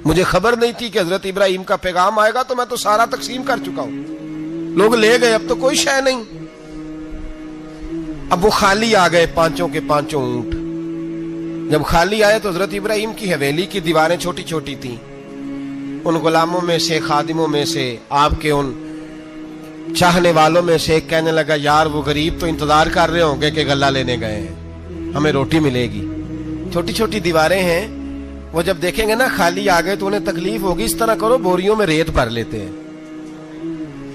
مجھے خبر نہیں تھی کہ حضرت ابراہیم کا پیغام آئے گا، تو میں تو سارا تقسیم کر چکا ہوں، لوگ لے گئے، اب تو کوئی شے نہیں۔ اب وہ خالی آ گئے 5 کے 5 اونٹ۔ جب خالی آئے تو حضرت ابراہیم کی حویلی کی دیواریں چھوٹی چھوٹی تھیں، ان غلاموں میں سے، خادموں میں سے، آپ کے ان چاہنے والوں میں سے ایک کہنے لگا یار وہ غریب تو انتظار کر رہے ہوں گے کہ غلہ لینے گئے ہیں، ہمیں روٹی ملے گی۔ چھوٹی چھوٹی دیواریں ہیں، وہ جب دیکھیں گے نا خالی آ گئے تو انہیں تکلیف ہوگی، اس طرح کرو بوریوں میں ریت بھر لیتے ہیں،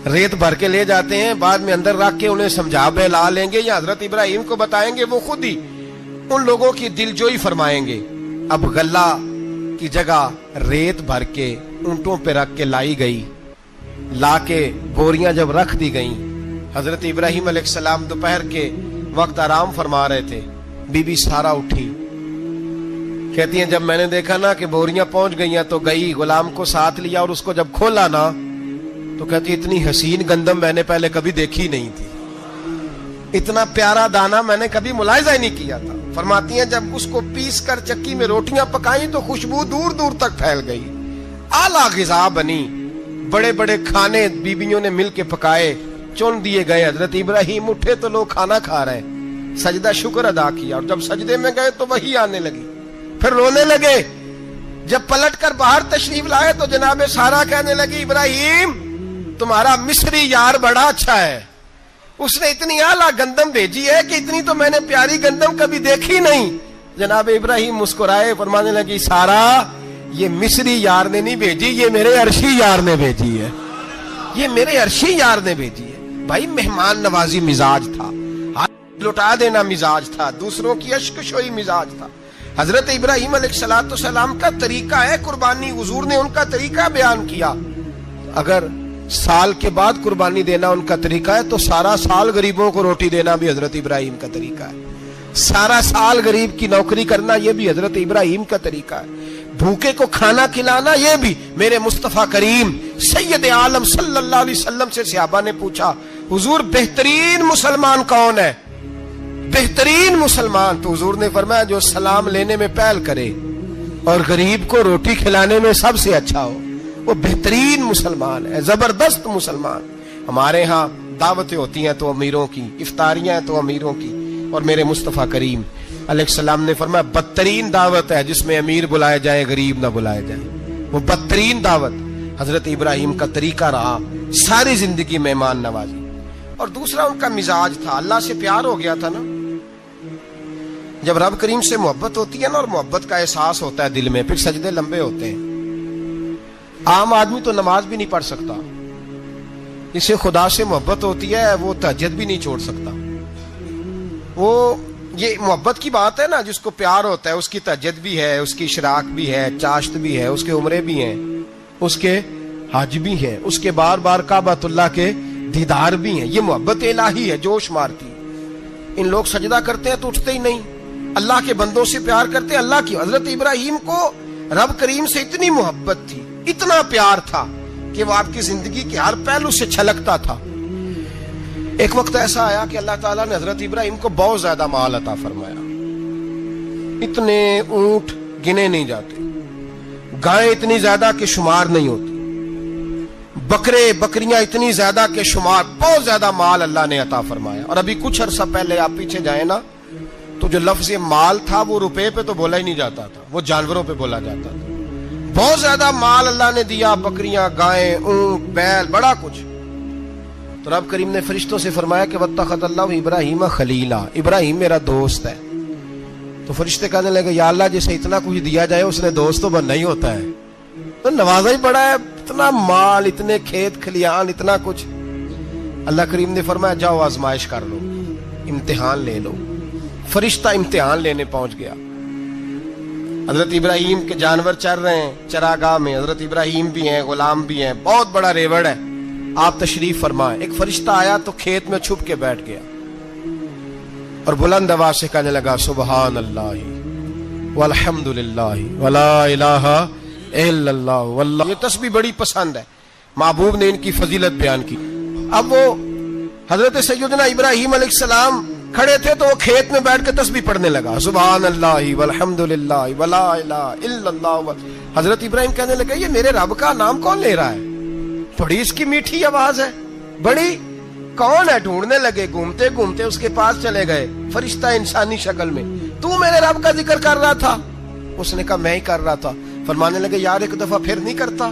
ریت بھر کے لے جاتے ہیں، بعد میں اندر رکھ کے انہیں سمجھا بہلا لیں گے یا حضرت ابراہیم کو بتائیں گے، وہ خود ہی ان لوگوں کی دلجوئی فرمائیں گے۔ اب غلہ کی جگہ ریت بھر کے اونٹوں پہ رکھ کے لائی گئی، لا کے بوریاں جب رکھ دی گئیں، حضرت ابراہیم علیہ السلام دوپہر کے وقت آرام فرما رہے تھے، بی بی سارہ اٹھی، کہتی ہیں جب میں نے دیکھا نا کہ بوریاں پہنچ گئی ہیں تو گئی، غلام کو ساتھ لیا اور اس کو جب کھولا نا تو کہتی اتنی حسین گندم میں نے پہلے کبھی دیکھی نہیں تھی، اتنا پیارا دانا میں نے کبھی ملاحظہ ہی نہیں کیا تھا۔ فرماتی ہیں جب اس کو پیس کر چکی میں روٹیاں پکائیں تو خوشبو دور دور تک پھیل گئی، اعلیٰ غذا بنی، بڑے بڑے کھانے بیویوں نے مل کے پکائے، چن دیے گئے۔ حضرت ابراہیم اٹھے تو لوگ کھانا کھا رہے ہیں، سجدہ شکر ادا کیا، اور جب سجدے میں گئے تو وحی آنے لگی، پھر رونے لگے۔ جب پلٹ کر باہر تشریف لائے تو جناب سارہ کہنے لگی ابراہیم تمہارا مصری یار بڑا اچھا ہے، اس نے اتنی اعلیٰ گندم بھیجی ہے کہ اتنی تو میں نے پیاری گندم کبھی دیکھی نہیں۔ جناب ابراہیم مسکرائے، فرمانے لگی سارہ یہ مصری یار نے نہیں بھیجی، یہ میرے عرشی یار نے بھیجی ہے، یہ میرے عرشی یار نے بھیجی ہے۔ بھائی مہمان نوازی مزاج تھا، ہاتھ لٹا دینا مزاج تھا، دوسروں کی اشکشوئی مزاج تھا۔ حضرت ابراہیم علیہ السلام کا طریقہ ہے قربانی، حضور نے ان کا طریقہ بیان کیا۔ اگر سال کے بعد قربانی دینا ان کا طریقہ ہے تو سارا سال غریبوں کو روٹی دینا بھی حضرت ابراہیم کا طریقہ ہے، سارا سال غریب کی نوکری کرنا یہ بھی حضرت ابراہیم کا طریقہ ہے، بھوکے کو کھانا کھلانا یہ بھی۔ میرے مصطفیٰ کریم سید عالم صلی اللہ علیہ وسلم سے صحابہ نے پوچھا حضور بہترین مسلمان کون ہے؟ بہترین مسلمان تو حضور نے فرمایا جو سلام لینے میں پہل کرے اور غریب کو روٹی کھلانے میں سب سے اچھا ہو، وہ بہترین مسلمان ہے، زبردست مسلمان۔ ہمارے ہاں دعوتیں ہوتی ہیں تو امیروں کی، افطاریاں ہیں تو امیروں کی، اور میرے مصطفیٰ کریم علیہ السلام نے فرمایا بدترین دعوت ہے جس میں امیر بلائے جائیں غریب نہ بلائے جائیں، وہ بدترین دعوت۔ حضرت ابراہیم کا طریقہ رہا ساری زندگی مہمان نوازی. اور دوسرا ان کا مزاج تھا, اللہ سے پیار ہو گیا تھا نا. جب رب کریم سے محبت ہوتی ہے نا اور محبت کا احساس ہوتا ہے دل میں, پھر سجدے لمبے ہوتے ہیں. عام آدمی تو نماز بھی نہیں پڑھ سکتا, جسے خدا سے محبت ہوتی ہے وہ تہجد بھی نہیں چھوڑ سکتا. وہ یہ محبت کی بات ہے نا, جس کو پیار ہوتا ہے اس کی تہجد بھی ہے, اس کی اشراق بھی ہے, چاشت بھی ہے, اس کے عمرے بھی ہیں, اس کے حج بھی ہیں, اس کے بار بار کعبۃ اللہ کے دیدار بھی ہیں. یہ محبت الہی ہے, جوش مارتی. ان لوگ سجدہ کرتے ہیں تو اٹھتے ہی نہیں, اللہ کے بندوں سے پیار کرتے ہیں اللہ کی. حضرت ابراہیم کو رب کریم سے اتنی محبت تھی, اتنا پیار تھا کہ وہ آپ کی زندگی کے ہر پہلو سے چھلکتا تھا. ایک وقت ایسا آیا کہ اللہ تعالیٰ نے حضرت ابراہیم کو بہت زیادہ مال عطا فرمایا. اتنے اونٹ گنے نہیں جاتے, گائیں اتنی زیادہ کہ شمار نہیں ہوتی, بکرے بکریاں اتنی زیادہ کہ شمار, بہت زیادہ مال اللہ نے عطا فرمایا. اور ابھی کچھ عرصہ پہلے آپ پیچھے جائیں نا تو جو لفظ مال تھا وہ روپے پہ تو بولا ہی نہیں جاتا تھا, وہ جانوروں پہ بولا جاتا تھا. بہت زیادہ مال اللہ نے دیا, بکریاں, گائیں, اونٹ, بیل, بڑا کچھ. تو رب کریم نے فرشتوں سے فرمایا کہ واتخذ اللہ ابراہیم خلیلا, ابراہیم میرا دوست ہے. تو فرشتے کہنے لگے یا اللہ جسے اتنا کچھ دیا جائے اس نے دوست تو بننا ہی ہوتا ہے, تو نوازا ہی پڑا ہے, اتنا مال, اتنے کھیت کھلیان, اتنا کچھ. اللہ کریم نے فرمایا جاؤ آزمائش کر لو, امتحان لے لو. فرشتہ امتحان لینے پہنچ گیا. حضرت ابراہیم کے جانور چر رہے ہیں چراگاہ میں, حضرت ابراہیم بھی ہیں, غلام بھی ہیں, بہت بڑا ریوڑ ہے. آپ تشریف فرمائیں. ایک فرشتہ آیا تو کھیت میں چھپ کے بیٹھ گیا اور بلند آواز سے کہنے لگا سبحان اللہ والحمد للہ ولا الہ الا اللہ واللہ. یہ تسبیح بڑی پسند ہے, محبوب نے ان کی فضیلت بیان کی. اب وہ حضرت سیدنا ابراہیم علیہ السلام کھڑے تھے تو وہ کھیت میں بیٹھ کے تسبیح پڑھنے لگا سبحان اللہ والحمد للہ ولا الہ الا اللہ. حضرت ابراہیم کہنے لگے یہ میرے رب کا نام کون لے رہا ہے, بڑی اس کی میٹھی آواز ہے, بڑی کون ہے. ڈھونڈنے لگے, گھومتے گھومتے اس کے پاس چلے گئے, فرشتہ انسانی شکل میں. تو میرے رب کا ذکر کر رہا تھا؟ اس نے کہا میں ہی کر رہا تھا. فرمانے لگے یار ایک دفعہ پھر نہیں کرتا.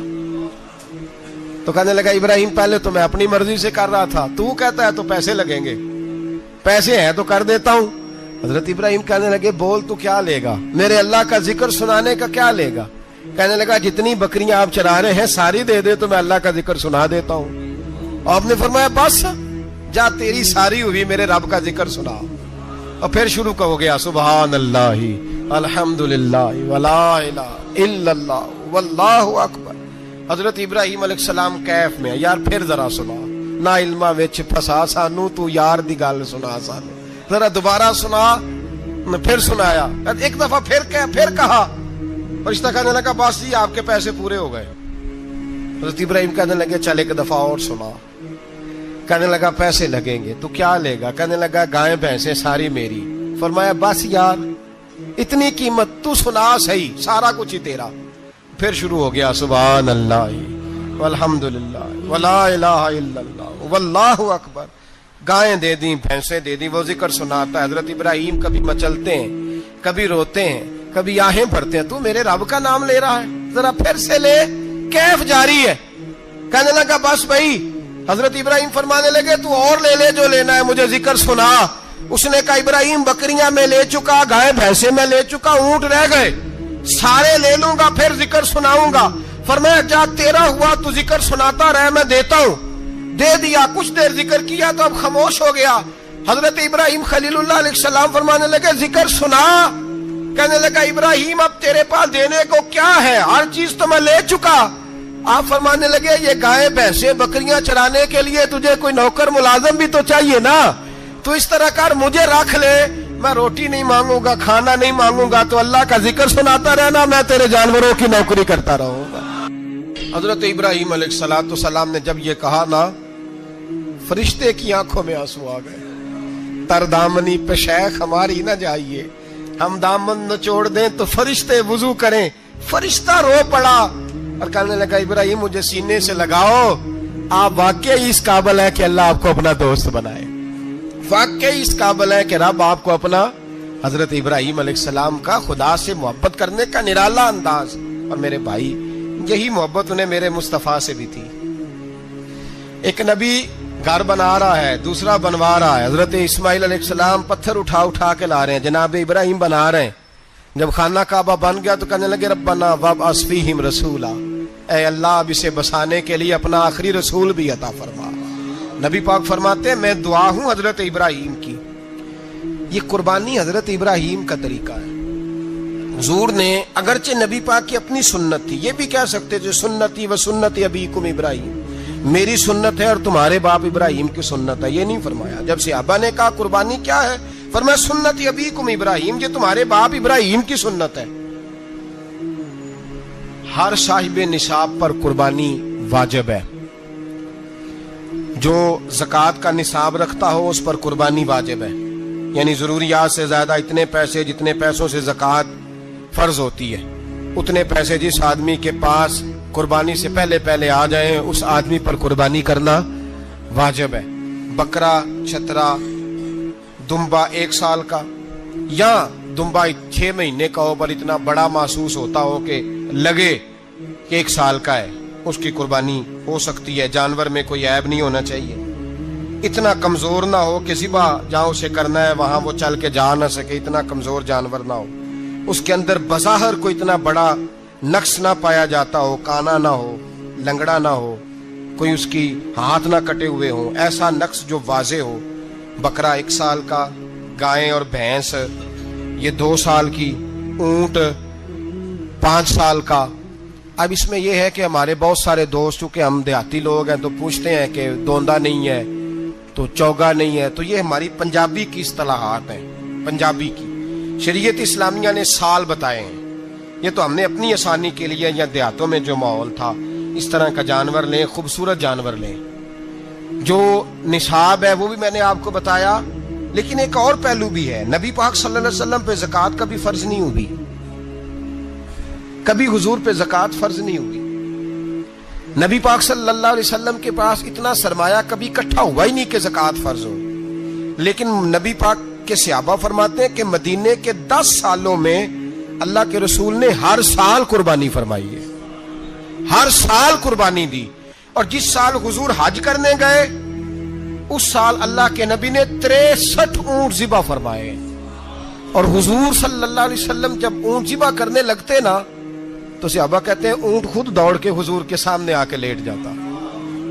تو کہنے لگا ابراہیم پہلے تو میں اپنی مرضی سے کر رہا تھا, تو کہتا ہے تو پیسے لگیں گے, پیسے ہیں تو کر دیتا ہوں. حضرت ابراہیم کہنے لگے بول تو کیا لے گا, میرے اللہ کا ذکر سنانے کا کیا لے گا. کہنے لگا جتنی بکریاں آپ چرا رہے ہیں ساری دے دے تو میں اللہ کا ذکر سنا دیتا ہوں. اور آپ نے فرمایا بس جا تیری ساری ہوئی, میرے رب کا ذکر سنا. اور پھر شروع ہو گیا سبحان اللہ الحمد للہ ولا الہ الا اللہ واللہ اکبر. حضرت ابراہیم علیہ السلام کیف میں, یار پھر ذرا سنا, نہ علما وچ پھسا سانو, تو یار دی گل سنا سانو, ذرا دوبارہ سنا. پھر سنایا, ایک دفعہ پھر کہا. فرشتہ کہنے لگا بس جی آپ کے پیسے پورے ہو گئے. حضرت ابراہیم کہنے لگے چل ایک دفعہ اور سنا. کہنے لگا پیسے لگیں گے, تو کیا لے گا. کہنے لگا گائیں بھینسیں ساری میری. فرمایا بس یار اتنی قیمت, تو سنا صحیح, سارا کچھ ہی تیرا. پھر شروع ہو گیا سبحان اللہ والحمد للہ ولا الہ الا اللہ واللہ اکبر. گائیں دے دیں, بھینسیں دے دیں, وہ ذکر سناتا ہے. حضرت ابراہیم کبھی مچلتے ہیں, کبھی روتے ہیں, کبھی آہیں بھرتے ہیں. تو میرے رب کا نام لے رہا ہے, ذرا پھر سے لے. کیف جاری ہے. کہنے لگا بس بھائی. حضرت ابراہیم فرمانے لگے تو اور لے لے جو لینا ہے, مجھے ذکر سنا. اس نے کہا ابراہیم بکریاں میں لے چکا, گائے بھینسیں میں لے چکا, اونٹ رہ گئے, سارے لے لوں گا پھر ذکر سناؤں گا. فرمایا جا تیرا ہوا تو ذکر سناتا رہ, میں دیتا ہوں. دے دیا, کچھ دیر ذکر کیا تو اب خاموش ہو گیا. حضرت ابراہیم خلیل اللہ علیہ السلام فرمانے لگے ذکر سنا. کہنے لگا ابراہیم اب تیرے پاس دینے کو کیا ہے, ہر چیز تو میں لے چکا. آپ فرمانے لگے یہ گائے بھینسیں بکریاں چرانے کے لیے تجھے کوئی نوکر ملازم بھی تو چاہیے نا. تو اس طرح کر, مجھے رکھ لے, میں روٹی نہیں مانگوں گا, کھانا نہیں مانگوں گا, تو اللہ کا ذکر سناتا رہنا, میں تیرے جانوروں کی نوکری کرتا رہوں گا. حضرت ابراہیم علیہ السلام نے جب یہ کہا نا, فرشتے کی آنکھوں میں آنسو آ گئے. تر دامنی پہ شیخ ہماری نہ جائیے, ہم دامن نچوڑ دیں تو فرشتے وضو کریں. فرشتہ رو پڑا اور کہنے لگا ابراہیم مجھے سینے سے لگاؤ, آپ واقعی اس قابل ہے کہ اللہ آپ کو اپنا دوست بنائے, واقعی اس قابل ہے کہ رب آپ کو اپنا. حضرت ابراہیم علیہ السلام کا خدا سے محبت کرنے کا نرالا انداز. اور میرے بھائی یہی محبت انہیں میرے مصطفیٰ سے بھی تھی۔ ایک نبی گھر بنا رہا ہے، دوسرا بنوا رہا ہے۔ حضرت اسماعیل علیہ السلام پتھر اٹھا اٹھا کے لا رہے ہیں، جناب ابراہیم بنا رہے ہیں۔ جب خانہ کعبہ بن گیا تو کہنے لگے ربنا وابعث فیہم رسولا، اے اللہ اب اسے بسانے کے لیے اپنا آخری رسول بھی عطا فرما۔ نبی پاک فرماتے ہیں میں دعا ہوں حضرت ابراہیم کی۔ یہ قربانی حضرت ابراہیم کا طریقہ ہے۔ حضور نے اگرچہ نبی پاک کی اپنی سنت تھی، یہ بھی کہہ سکتے تھے سنتی و سنت ابیکم ابراہیم، میری سنت ہے اور تمہارے باپ ابراہیم کی سنت ہے، یہ نہیں فرمایا۔ جب صحابہ نے کہا قربانی کیا ہے، فرمایا سنت ابیکم ابراہیم، یہ تمہارے باپ ابراہیم کی سنت ہے۔ ہر صاحب نصاب پر قربانی واجب ہے۔ جو زکوٰۃ کا نصاب رکھتا ہو اس پر قربانی واجب ہے، یعنی ضروریات سے زیادہ اتنے پیسے جتنے پیسوں سے زکوٰۃ فرض ہوتی ہے، اتنے پیسے جس آدمی کے پاس قربانی سے پہلے پہلے آ جائیں اس آدمی پر قربانی کرنا واجب ہے۔ بکرا، چھترا، دمبا 1 سال کا یا دمبا 6 مہینے کا ہو پر اتنا بڑا محسوس ہوتا ہو کہ لگے کہ 1 سال کا ہے، اس کی قربانی ہو سکتی ہے۔ جانور میں کوئی عیب نہیں ہونا چاہیے، اتنا کمزور نہ ہو کہ ذبح جہاں اسے کرنا ہے وہاں وہ چل کے جا نہ سکے، اتنا کمزور جانور نہ ہو، اس کے اندر بظاہر کوئی اتنا بڑا نقص نہ پایا جاتا ہو، کانا نہ ہو، لنگڑا نہ ہو، کوئی اس کی ہاتھ نہ کٹے ہوئے ہوں، ایسا نقص جو واضح ہو۔ بکرا 1 سال کا، گائیں اور بھینس یہ 2 سال کی، اونٹ 5 سال کا۔ اب اس میں یہ ہے کہ ہمارے بہت سارے دوست چونکہ ہم دیہاتی لوگ ہیں تو پوچھتے ہیں کہ دوندا نہیں ہے تو چوگا نہیں ہے، تو یہ ہماری پنجابی کی اصطلاحات ہیں، پنجابی کی۔ شریعت اسلامیہ نے سال بتائے ہیں، یہ تو ہم نے اپنی آسانی کے لیے، یا دیہاتوں میں جو ماحول تھا اس طرح کا جانور لیں، خوبصورت جانور لیں۔ جو نصاب ہے وہ بھی میں نے آپ کو بتایا، لیکن ایک اور پہلو بھی ہے۔ نبی پاک صلی اللہ علیہ وسلم پہ زکوٰۃ کبھی فرض نہیں ہوئی، کبھی حضور پہ زکوٰۃ فرض نہیں ہوئی۔ نبی پاک صلی اللہ علیہ وسلم کے پاس اتنا سرمایہ کبھی اکٹھا ہوا ہی نہیں کہ زکوٰۃ فرض ہو، لیکن نبی پاک کے صحابہ فرماتے ہیں کہ مدینے کے 10 سالوں میں اللہ کے رسول نے ہر سال قربانی فرمائی ہے، ہر سال قربانی دی۔ اور جس سال حضور حج کرنے گئے اس سال اللہ کے نبی نے 63 اونٹ ذبح فرمائے، اور حضور صلی اللہ علیہ وسلم جب اونٹ ذبح کرنے لگتے نا تو صحابہ کہتے ہیں اونٹ خود دوڑ کے حضور کے سامنے آ کے لیٹ جاتا،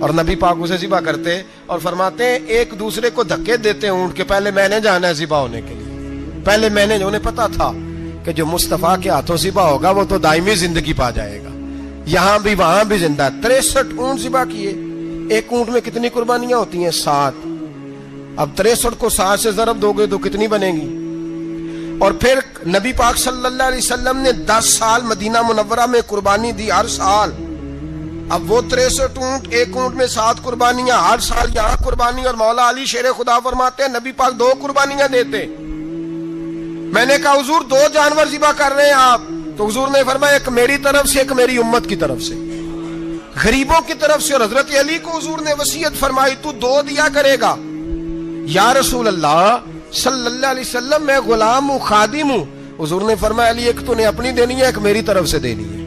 اور نبی پاک اسے ذبح کرتے اور فرماتے ہیں ایک دوسرے کو دھکے دیتے اونٹ کے، پہلے میں نے جانا ہے ذبح ہونے کے لیے، پہلے میں نے۔ انہیں پتا تھا کہ جو مصطفیٰ کے ہاتھوں ذبح ہوگا وہ تو دائمی زندگی پا جائے گا، یہاں بھی وہاں بھی زندہ۔ 63 اونٹ ذبح کیے۔ ایک اونٹ میں کتنی قربانیاں ہوتی ہیں؟ 7۔ اب 63 کو 7 سے ضرب دو گے تو کتنی بنے گی؟ اور پھر نبی پاک صلی اللہ علیہ وسلم نے 10 سال مدینہ منورہ میں قربانی دی، ہر سال۔ اب وہ 63 اونٹ، ایک اونٹ میں 7 قربانیاں، ہر سال یہاں قربانی۔ اور مولا علی شیر خدا فرماتے ہیں نبی پاک 2 قربانیاں دیتے۔ میں نے کہا حضور 2 جانور ذبح کر رہے ہیں آپ، تو حضور نے فرمایا ایک میری طرف سے، ایک میری امت کی طرف سے، غریبوں کی طرف سے۔ اور حضرت علی کو حضور نے وصیت فرمائی تو 2 دیا کرے گا۔ یا رسول اللہ صلی اللہ علیہ وسلم میں غلام ہوں، خادم ہوں۔ حضور نے فرمایا علی ایک تو نے اپنی دینی ہے، ایک میری طرف سے دینی ہے۔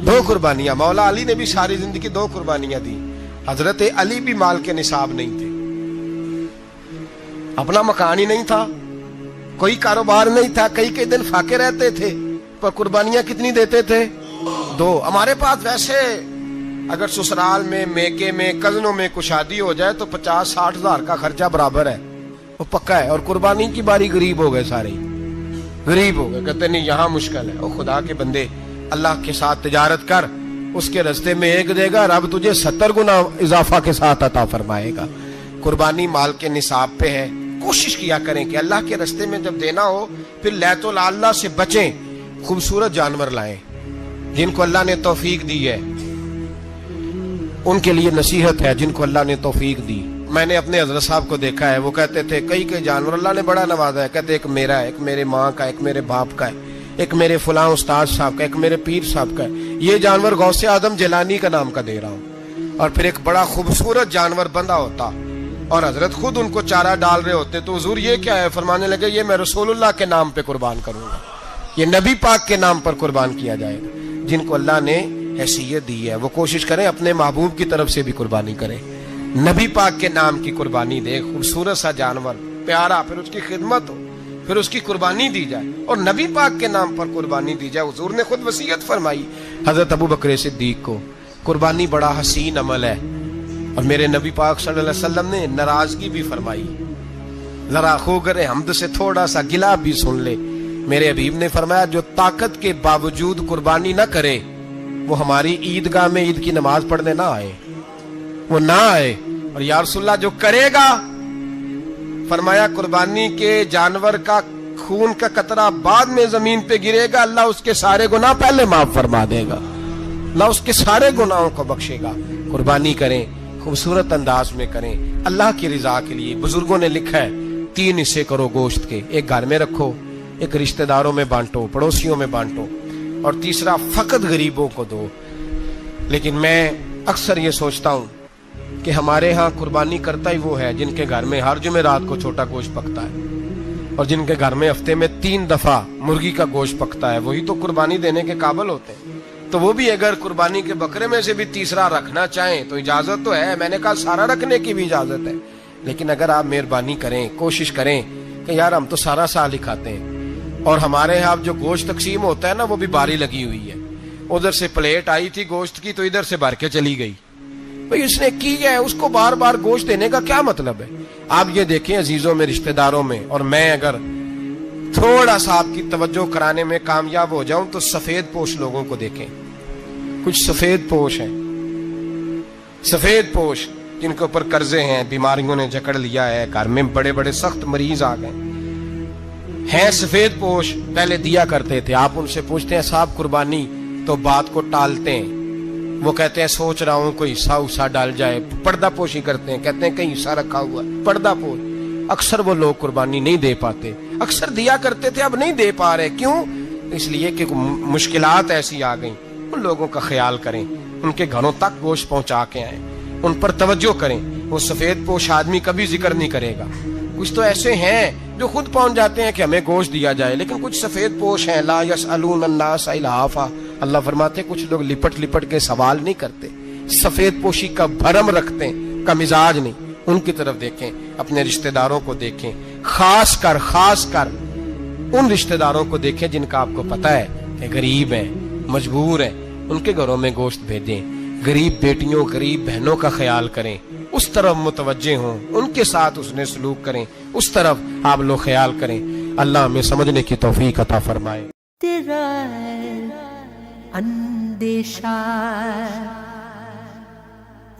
2 قربانیاں۔ مولا علی نے بھی ساری زندگی 2 قربانیاں دی۔ حضرت علی بھی مال کے نصاب نہیں تھے، اپنا مکان ہی نہیں تھا، کوئی کاروبار نہیں تھا، کئی دن فاقے رہتے تھے، پر قربانیاں کتنی دیتے تھے؟ 2۔ ہمارے پاس ویسے اگر سسرال میں، میکے میں، کزنوں میں کچھ شادی ہو جائے تو 50-60 ہزار کا خرچہ برابر ہے، وہ پکا ہے۔ اور قربانی کی باری غریب ہو گئے، سارے غریب ہو گئے، کہتے نہیں یہاں مشکل ہے۔ او خدا کے بندے، اللہ کے ساتھ تجارت کر، اس کے رستے میں 1 دے گا، رب تجھے 70 گنا اضافہ کے ساتھ عطا فرمائے گا۔ قربانی مال کے نصاب پہ ہے۔ کوشش کیا کریں کہ اللہ کے رستے میں جب دینا ہو پھر لیت اللہ سے بچیں، خوبصورت جانور لائیں۔ جن کو اللہ نے توفیق دی ہے ان کے لیے نصیحت ہے، جن کو اللہ نے توفیق دی۔ میں نے اپنے حضرت صاحب کو دیکھا ہے، وہ کہتے تھے کئی جانور اللہ نے بڑا نوازا ہے، کہتے ایک میرا ہے، ایک میرے ماں کا، ایک میرے باپ کا ہے، ایک میرے فلاں استاد صاحب کا، ایک میرے پیر صاحب کا ہے۔ یہ جانور غوث اعظم جیلانی کا نام کا دے رہا ہوں۔ اور پھر ایک بڑا خوبصورت جانور بندھا ہوتا اور حضرت خود ان کو چارہ ڈال رہے ہوتے، تو حضور یہ کیا ہے؟ فرمانے لگے یہ میں رسول اللہ کے نام پہ قربان کروں گا، یہ نبی پاک کے نام پر قربان کیا جائے گا۔ جن کو اللہ نے حیثیت دی ہے، وہ کوشش کریں اپنے محبوب کی طرف سے بھی قربانی کریں، نبی پاک کے نام کی قربانی دے، خوبصورت سا جانور پیارا، پھر اس کی خدمت ہو، پھر اس کی قربانی دی جائے، اور نبی پاک کے نام پر قربانی دی جائے۔ حضور نے خود وصیت فرمائی حضرت ابو بکر صدیق کو، قربانی بڑا حسین عمل ہے، اور میرے نبی پاک صلی اللہ علیہ وسلم نے ناراضگی بھی فرمائی، ذرا خوگر حمد سے تھوڑا سا گلا بھی سن لے۔ میرے حبیب نے فرمایا جو طاقت کے باوجود قربانی نہ کرے وہ ہماری عیدگاہ میں عید کی نماز پڑھنے نہ آئے، وہ نہ آئے۔ اور یا رسول اللہ جو کرے گا، فرمایا قربانی کے جانور کا خون کا قطرہ بعد میں زمین پہ گرے گا، اللہ اس کے سارے گناہ پہلے معاف فرما دے گا، اللہ اس کے سارے گناہوں کو بخشے گا۔ قربانی کریں، خوبصورت انداز میں کریں، اللہ کی رضا کے لیے۔ بزرگوں نے لکھا ہے 3 حصے کرو گوشت کے، ایک گھر میں رکھو، ایک رشتہ داروں میں بانٹو، پڑوسیوں میں بانٹو، اور تیسرا فقط غریبوں کو دو۔ لیکن میں اکثر یہ سوچتا ہوں کہ ہمارے ہاں قربانی کرتا ہی وہ ہے جن کے گھر میں ہر جمعرات کو چھوٹا گوشت پکتا ہے، اور جن کے گھر میں ہفتے میں 3 دفعہ مرغی کا گوشت پکتا ہے، وہی تو قربانی دینے کے قابل ہوتے ہیں۔ تو وہ بھی اگر قربانی کے بکرے میں سے بھی تیسرا رکھنا چاہیں تو اجازت تو ہے، میں نے کہا سارا رکھنے کی بھی اجازت ہے، لیکن اگر آپ مہربانی کریں، کوشش کریں کہ یار ہم تو سارا سال ہی کھاتے ہیں، اور ہمارے ہاں جو گوشت تقسیم ہوتا ہے نا وہ بھی باری لگی ہوئی ہے، ادھر سے پلیٹ آئی تھی گوشت کی تو ادھر سے بھر کے چلی گئی، بھئی اس نے کی ہے، اس کو بار بار گوشت دینے کا کیا مطلب ہے؟ آپ یہ دیکھیں عزیزوں میں، رشتہ داروں میں، اور میں اگر تھوڑا سا آپ کی توجہ کرانے میں کامیاب ہو جاؤں تو سفید پوش لوگوں کو دیکھیں، کچھ سفید پوش ہیں، سفید پوش جن کے اوپر قرضے ہیں، بیماریوں نے جکڑ لیا ہے، گھر میں بڑے بڑے سخت مریض آ گئے ہیں، سفید پوش پہلے دیا کرتے تھے۔ آپ ان سے پوچھتے ہیں صاحب قربانی، تو بات کو ٹالتے ہیں، وہ کہتے ہیں سوچ رہا ہوں کوئی حصہ ڈال جائے، پردہ پوشی کرتے ہیں، کہتے ہیں کہیں حصہ رکھا ہوا ہے، پردہ پوش۔ اکثر وہ لوگ قربانی نہیں دے پاتے، اکثر دیا کرتے تھے اب نہیں دے پا رہے، کیوں؟ اس لیے کہ مشکلات ایسی آ گئیں۔ ان لوگوں کا خیال کریں، ان کے گھروں تک گوشت پہنچا کے آئیں، ان پر توجہ کریں۔ وہ سفید پوش آدمی کبھی ذکر نہیں کرے گا، کچھ تو ایسے ہیں جو خود پہنچ جاتے ہیں کہ ہمیں گوشت دیا جائے، لیکن کچھ سفید پوش ہیں لا یسألون الناس الحافا، اللہ فرماتے ہیں کچھ لوگ لپٹ لپٹ کے سوال نہیں کرتے، سفید پوشی کا بھرم رکھتے ہیں، کا مزاج نہیں۔ ان کی طرف دیکھیں، اپنے رشتہ داروں کو دیکھیں، خاص کر ان رشتہ داروں کو دیکھیں جن کا آپ کو پتہ ہے کہ غریب ہیں، مجبور ہیں، ان کے گھروں میں گوشت بھیجیں۔ غریب بیٹیوں، غریب بہنوں کا خیال کریں، اس طرف متوجہ ہوں، ان کے ساتھ اس نے سلوک کریں، اس طرف آپ لوگ خیال کریں۔ اللہ ہمیں سمجھنے کی توفیق عطا فرمائے۔ تیرا اندیشہ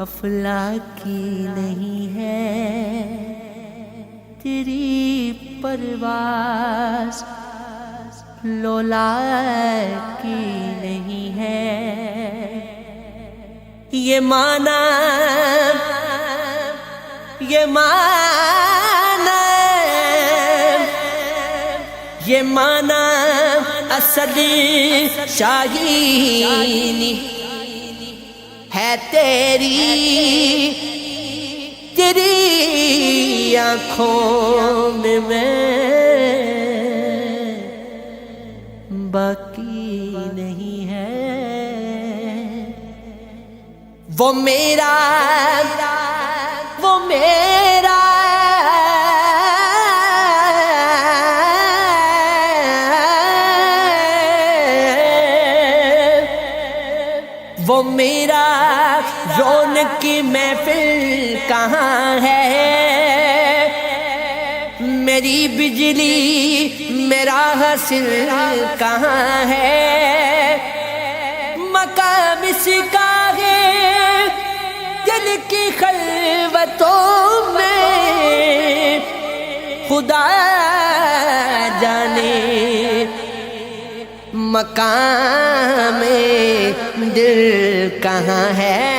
افلاکی نہیں ہے، تیری پرواز لولا کی نہیں ہے، یہ مانا اصلی شاہینی ہے تیری آنکھوں میں باقی نہیں ہے، وہ میرا رونق کی محفل کہاں ہے، میری بجلی میرا حاصل کہاں ہے، مقام اس کا ہے دل کی خلوتوں میں، خدا جانے مقام دل کہاں ہے۔